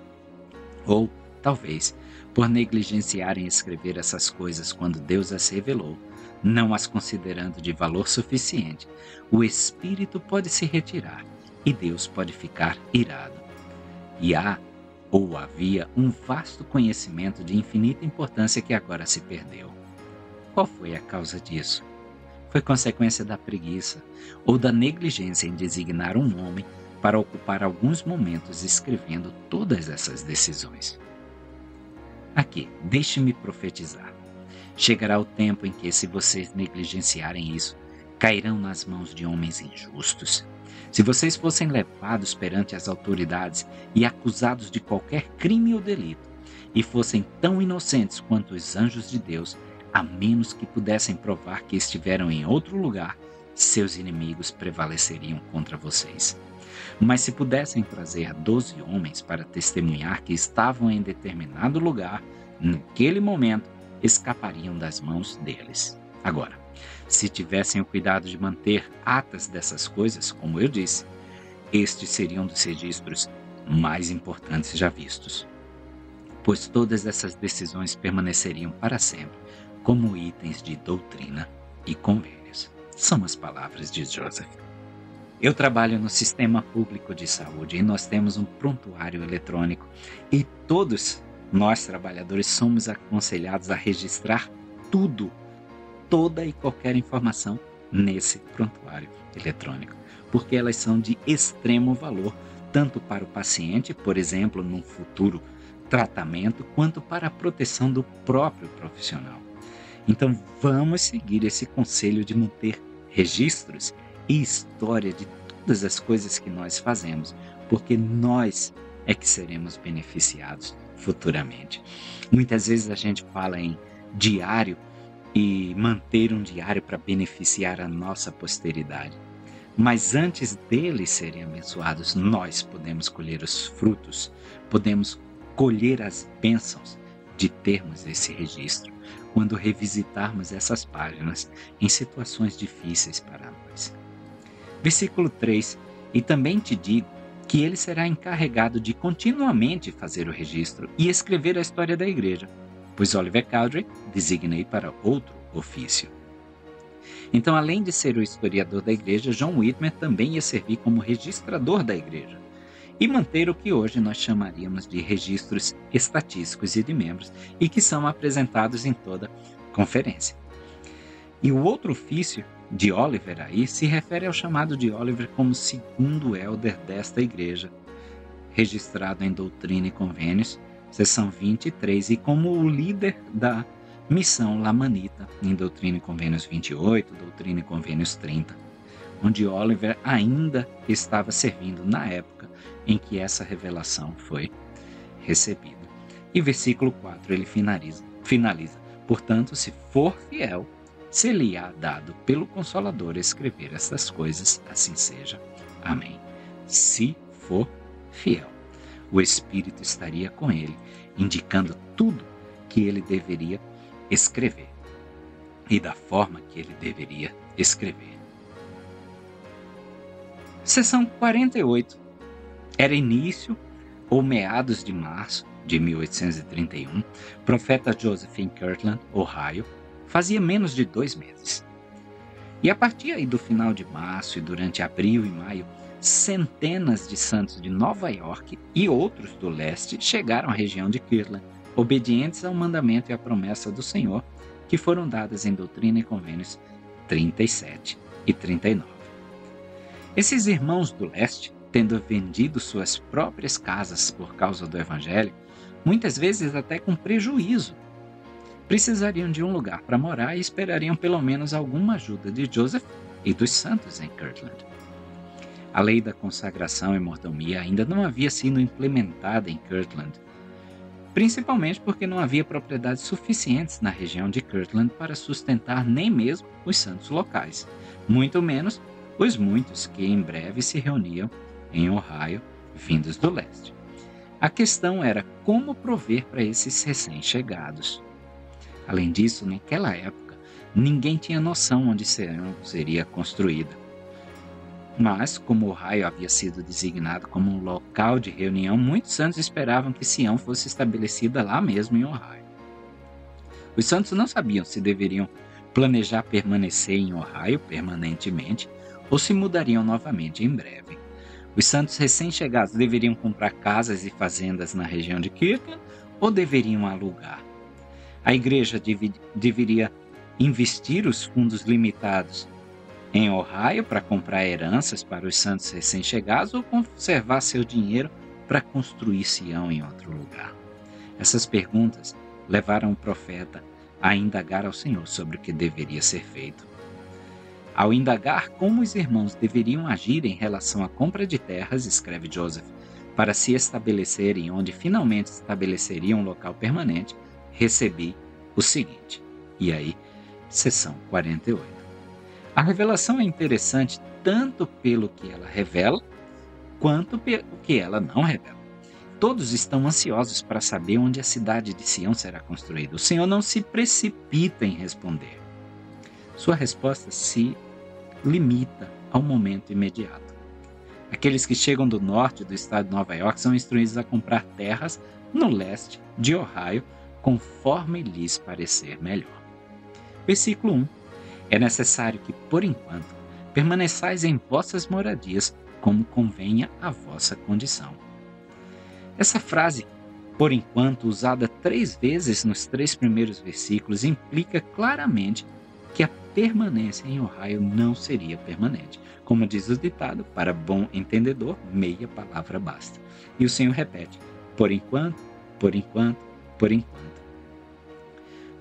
Ou, talvez, por negligenciarem escrever essas coisas quando Deus as revelou, não as considerando de valor suficiente, o Espírito pode se retirar e Deus pode ficar irado. E havia um vasto conhecimento de infinita importância que agora se perdeu. Qual foi a causa disso? Foi consequência da preguiça ou da negligência em designar um homem para ocupar alguns momentos escrevendo todas essas decisões. Aqui, deixe-me profetizar. Chegará o tempo em que, se vocês negligenciarem isso, cairão nas mãos de homens injustos. Se vocês fossem levados perante as autoridades e acusados de qualquer crime ou delito, e fossem tão inocentes quanto os anjos de Deus, a menos que pudessem provar que estiveram em outro lugar, seus inimigos prevaleceriam contra vocês. Mas se pudessem trazer 12 homens para testemunhar que estavam em determinado lugar, naquele momento, escapariam das mãos deles. Agora, se tivessem o cuidado de manter atas dessas coisas, como eu disse, estes seriam dos registros mais importantes já vistos, pois todas essas decisões permaneceriam para sempre como itens de doutrina e convênios. São as palavras de Joseph. Eu trabalho no sistema público de saúde e nós temos um prontuário eletrônico e todos nós trabalhadores somos aconselhados a registrar tudo, toda e qualquer informação nesse prontuário eletrônico, porque elas são de extremo valor, tanto para o paciente, por exemplo, num futuro tratamento, quanto para a proteção do próprio profissional. Então vamos seguir esse conselho de manter registros e história de todas as coisas que nós fazemos, porque nós é que seremos beneficiados futuramente. Muitas vezes a gente fala em diário e manter um diário para beneficiar a nossa posteridade. Mas antes deles serem abençoados, nós podemos colher os frutos, podemos colher as bênçãos de termos esse registro, quando revisitarmos essas páginas em situações difíceis para nós. Versículo 3: E também te digo que ele será encarregado de continuamente fazer o registro e escrever a história da igreja, pois Oliver Cowdery designei para outro ofício. Então, além de ser o historiador da igreja, John Whitmer também ia servir como registrador da igreja e manter o que hoje nós chamaríamos de registros estatísticos e de membros e que são apresentados em toda conferência. E o outro ofício de Oliver aí se refere ao chamado de Oliver como segundo elder desta igreja, registrado em Doutrina e Convênios, seção 23, e como o líder da missão lamanita, em Doutrina e Convênios 28, Doutrina e Convênios 30, onde Oliver ainda estava servindo na época em que essa revelação foi recebida. E versículo 4 ele finaliza: portanto, se for fiel, se lhe há dado pelo Consolador escrever estas coisas, assim seja. Amém. Se for fiel, o Espírito estaria com ele, indicando tudo que ele deveria escrever e da forma que ele deveria escrever. Seção 48. Era início ou meados de março de 1831, profeta Joseph em Kirtland, Ohio, fazia menos de 2 meses. E a partir aí do final de março e durante abril e maio, centenas de santos de Nova York e outros do leste chegaram à região de Kirtland, obedientes ao mandamento e à promessa do Senhor, que foram dadas em Doutrina e Convênios 37 e 39. Esses irmãos do leste, tendo vendido suas próprias casas por causa do Evangelho, muitas vezes até com prejuízo, precisariam de um lugar para morar e esperariam pelo menos alguma ajuda de Joseph e dos santos em Kirtland. A lei da consagração e mordomia ainda não havia sido implementada em Kirtland, principalmente porque não havia propriedades suficientes na região de Kirtland para sustentar nem mesmo os santos locais, muito menos os muitos que em breve se reuniam em Ohio, vindos do leste. A questão era como prover para esses recém-chegados. Além disso, naquela época, ninguém tinha noção onde Sião seria construída. Mas, como Ohio havia sido designado como um local de reunião, muitos santos esperavam que Sião fosse estabelecida lá mesmo em Ohio. Os santos não sabiam se deveriam planejar permanecer em Ohio permanentemente ou se mudariam novamente em breve. Os santos recém-chegados deveriam comprar casas e fazendas na região de Kirtland ou deveriam alugar? A igreja deveria investir os fundos limitados em Ohio para comprar heranças para os santos recém-chegados ou conservar seu dinheiro para construir Sião em outro lugar? Essas perguntas levaram o profeta a indagar ao Senhor sobre o que deveria ser feito. Ao indagar como os irmãos deveriam agir em relação à compra de terras, escreve Joseph, para se estabelecerem onde finalmente estabeleceriam um local permanente, recebi o seguinte. E aí, seção 48. A revelação é interessante tanto pelo que ela revela, quanto pelo que ela não revela. Todos estão ansiosos para saber onde a cidade de Sião será construída. O Senhor não se precipita em responder. Sua resposta se limita ao momento imediato. Aqueles que chegam do norte do estado de Nova York são instruídos a comprar terras no leste de Ohio, conforme lhes parecer melhor. Versículo 1. É necessário que, por enquanto, permaneçais em vossas moradias, como convenha à vossa condição. Essa frase, por enquanto, usada 3 vezes nos 3 primeiros versículos, implica claramente que a permanência em Ohio não seria permanente. Como diz o ditado, para bom entendedor, meia palavra basta. E o Senhor repete, por enquanto, por enquanto, por enquanto.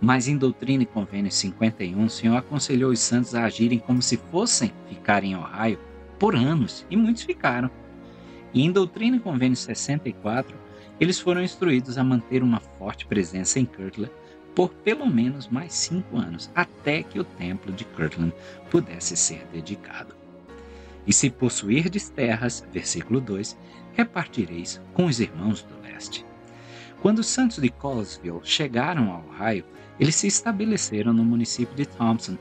Mas em Doutrina e Convênios 51, o Senhor aconselhou os santos a agirem como se fossem ficar em Ohio por anos, e muitos ficaram. E em Doutrina e Convênios 64, eles foram instruídos a manter uma forte presença em Kirtland por pelo menos mais 5 anos, até que o templo de Kirtland pudesse ser dedicado. E se possuirdes terras, versículo 2, repartireis com os irmãos do leste. Quando os santos de Colesville chegaram ao Ohio, eles se estabeleceram no município de Thompson,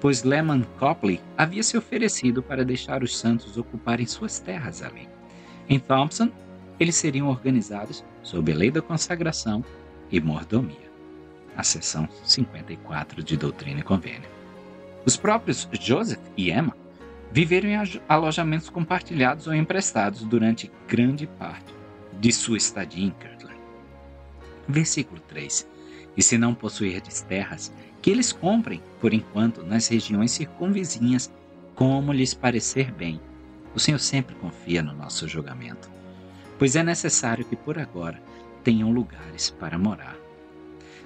pois Lehman Copley havia se oferecido para deixar os santos ocuparem suas terras ali. Em Thompson, eles seriam organizados sob a lei da consagração e mordomia. A seção 54 de Doutrina e Convênio. Os próprios Joseph e Emma viveram em alojamentos compartilhados ou emprestados durante grande parte de sua estadia em Kirtland. Versículo 3. E se não possuirdes terras, que eles comprem, por enquanto, nas regiões circunvizinhas, como lhes parecer bem. O Senhor sempre confia no nosso julgamento, pois é necessário que por agora tenham lugares para morar.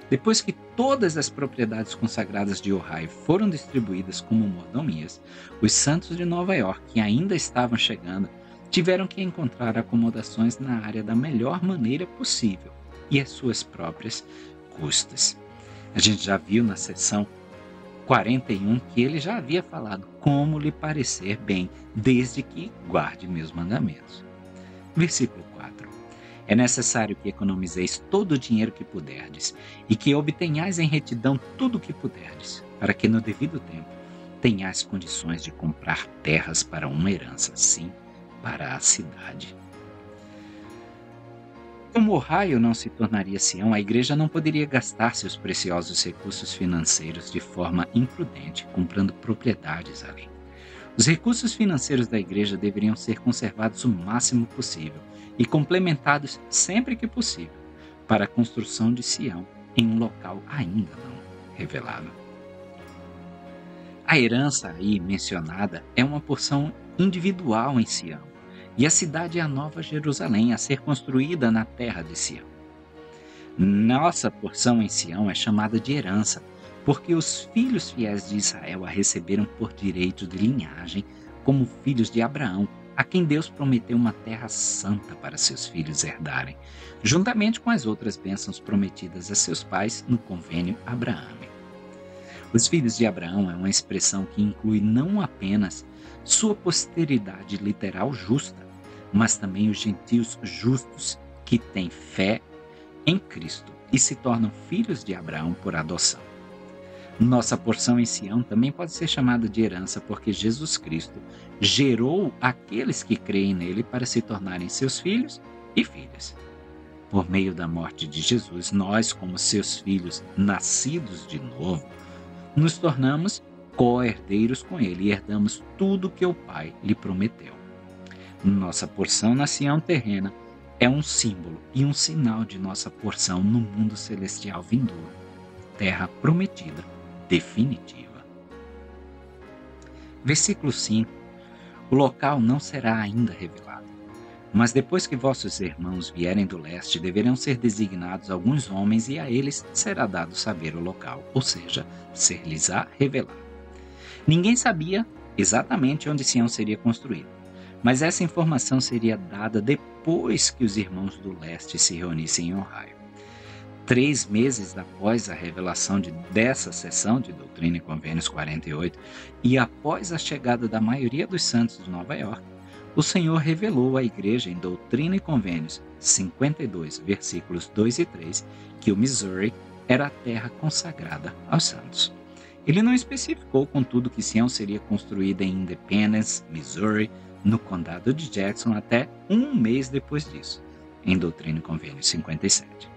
Depois que todas as propriedades consagradas de Ohio foram distribuídas como mordomias, os santos de Nova York, que ainda estavam chegando, tiveram que encontrar acomodações na área da melhor maneira possível e às suas próprias custas. A gente já viu na seção 41 que ele já havia falado como lhe parecer bem, desde que guarde meus mandamentos. Versículo 4. É necessário que economizeis todo o dinheiro que puderdes, e que obtenhais em retidão tudo o que puderdes, para que no devido tempo tenhais condições de comprar terras para uma herança, sim, para a cidade. Como Ohio não se tornaria Sião, a igreja não poderia gastar seus preciosos recursos financeiros de forma imprudente, comprando propriedades ali. Os recursos financeiros da igreja deveriam ser conservados o máximo possível e complementados sempre que possível para a construção de Sião em um local ainda não revelado. A herança aí mencionada é uma porção individual em Sião, e a cidade é a Nova Jerusalém a ser construída na terra de Sião. Nossa porção em Sião é chamada de herança, porque os filhos fiéis de Israel a receberam por direito de linhagem como filhos de Abraão, a quem Deus prometeu uma terra santa para seus filhos herdarem, juntamente com as outras bênçãos prometidas a seus pais no convênio abraâmico. Os filhos de Abraão é uma expressão que inclui não apenas sua posteridade literal justa, mas também os gentios justos que têm fé em Cristo e se tornam filhos de Abraão por adoção. Nossa porção em Sião também pode ser chamada de herança porque Jesus Cristo gerou aqueles que creem nele para se tornarem seus filhos e filhas. Por meio da morte de Jesus, nós, como seus filhos nascidos de novo, nos tornamos co-herdeiros com ele e herdamos tudo que o Pai lhe prometeu. Nossa porção na Sião terrena é um símbolo e um sinal de nossa porção no mundo celestial vindouro, terra prometida definitiva. Versículo 5. O local não será ainda revelado, mas depois que vossos irmãos vierem do leste, deverão ser designados alguns homens e a eles será dado saber o local, ou seja, ser-lhes-á revelado. Ninguém sabia exatamente onde Sião seria construído, mas essa informação seria dada depois que os irmãos do leste se reunissem em Ohio. 3 meses após a revelação dessa sessão de Doutrina e Convênios 48 e após a chegada da maioria dos santos de Nova York, o Senhor revelou à igreja em Doutrina e Convênios 52, versículos 2 e 3, que o Missouri era a terra consagrada aos santos. Ele não especificou, contudo, que Sião seria construída em Independence, Missouri, no condado de Jackson, até 1 mês depois disso, em Doutrina e Convênios 57.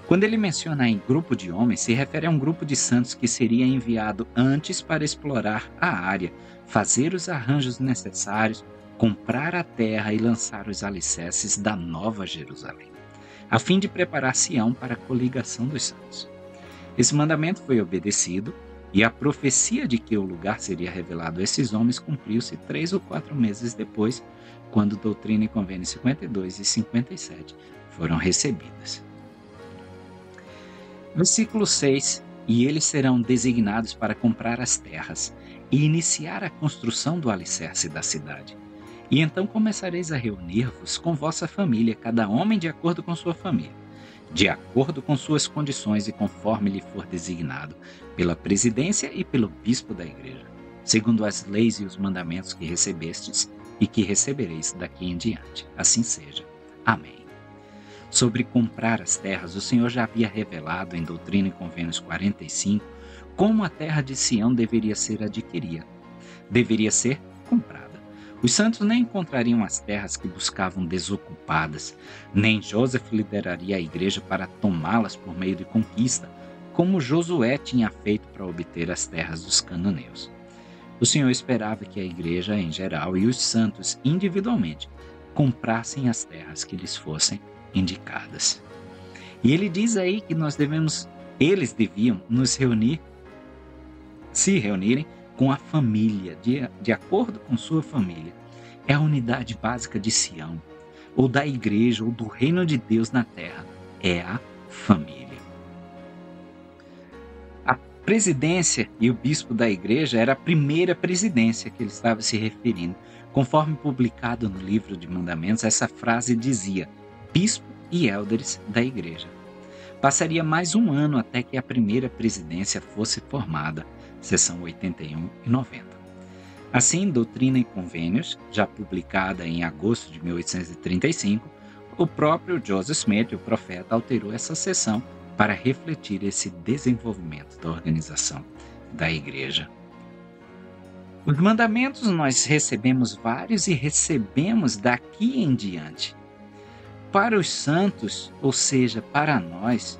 Quando ele menciona em grupo de homens, se refere a um grupo de santos que seria enviado antes para explorar a área, fazer os arranjos necessários, comprar a terra e lançar os alicerces da Nova Jerusalém, a fim de preparar Sião para a coligação dos santos. Esse mandamento foi obedecido e a profecia de que o lugar seria revelado a esses homens cumpriu-se 3 ou 4 meses depois, quando Doutrina e Convênios 52 e 57 foram recebidas. Versículo 6. E eles serão designados para comprar as terras e iniciar a construção do alicerce da cidade. E então começareis a reunir-vos com vossa família, cada homem de acordo com sua família, de acordo com suas condições e conforme lhe for designado, pela presidência e pelo bispo da igreja, segundo as leis e os mandamentos que recebestes e que recebereis daqui em diante. Assim seja. Amém. Sobre comprar as terras, o Senhor já havia revelado em Doutrina e Convênios 45 como a terra de Sião deveria ser adquirida. Deveria ser comprada. Os santos nem encontrariam as terras que buscavam desocupadas, nem Joseph lideraria a igreja para tomá-las por meio de conquista, como Josué tinha feito para obter as terras dos cananeus. O Senhor esperava que a igreja em geral e os santos individualmente comprassem as terras que lhes fossem indicadas. E ele diz aí que eles deviam se reunirem com a família, de acordo com sua família. É a unidade básica de Sião, ou da igreja, ou do reino de Deus na terra. É a família. A presidência e o bispo da igreja era a primeira presidência que ele estava se referindo. Conforme publicado no livro de Mandamentos, essa frase dizia: bispo e élderes da igreja. Passaria mais um ano até que a primeira presidência fosse formada, seção 81 e 90. Assim, Doutrina e Convênios, já publicada em agosto de 1835, o próprio Joseph Smith, o profeta, alterou essa seção para refletir esse desenvolvimento da organização da igreja. Os mandamentos nós recebemos vários e recebemos daqui em diante. Para os santos, ou seja, para nós,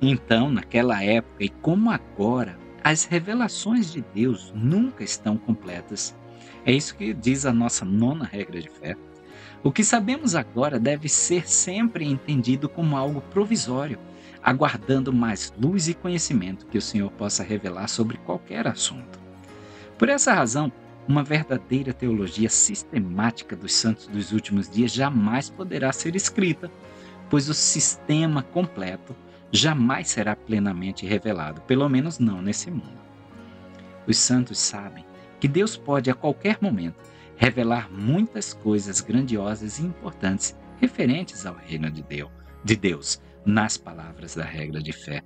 então, naquela época e como agora, as revelações de Deus nunca estão completas. É isso que diz a nossa nona regra de fé. O que sabemos agora deve ser sempre entendido como algo provisório, aguardando mais luz e conhecimento que o Senhor possa revelar sobre qualquer assunto. Por essa razão, uma verdadeira teologia sistemática dos santos dos últimos dias jamais poderá ser escrita, pois o sistema completo jamais será plenamente revelado, pelo menos não nesse mundo. Os santos sabem que Deus pode a qualquer momento revelar muitas coisas grandiosas e importantes referentes ao reino de Deus nas palavras da regra de fé.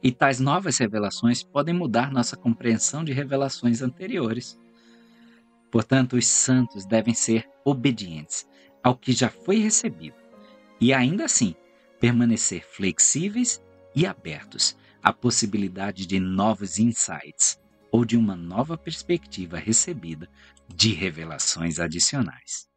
E tais novas revelações podem mudar nossa compreensão de revelações anteriores. Portanto, os santos devem ser obedientes ao que já foi recebido e, ainda assim, permanecer flexíveis e abertos à possibilidade de novos insights ou de uma nova perspectiva recebida de revelações adicionais.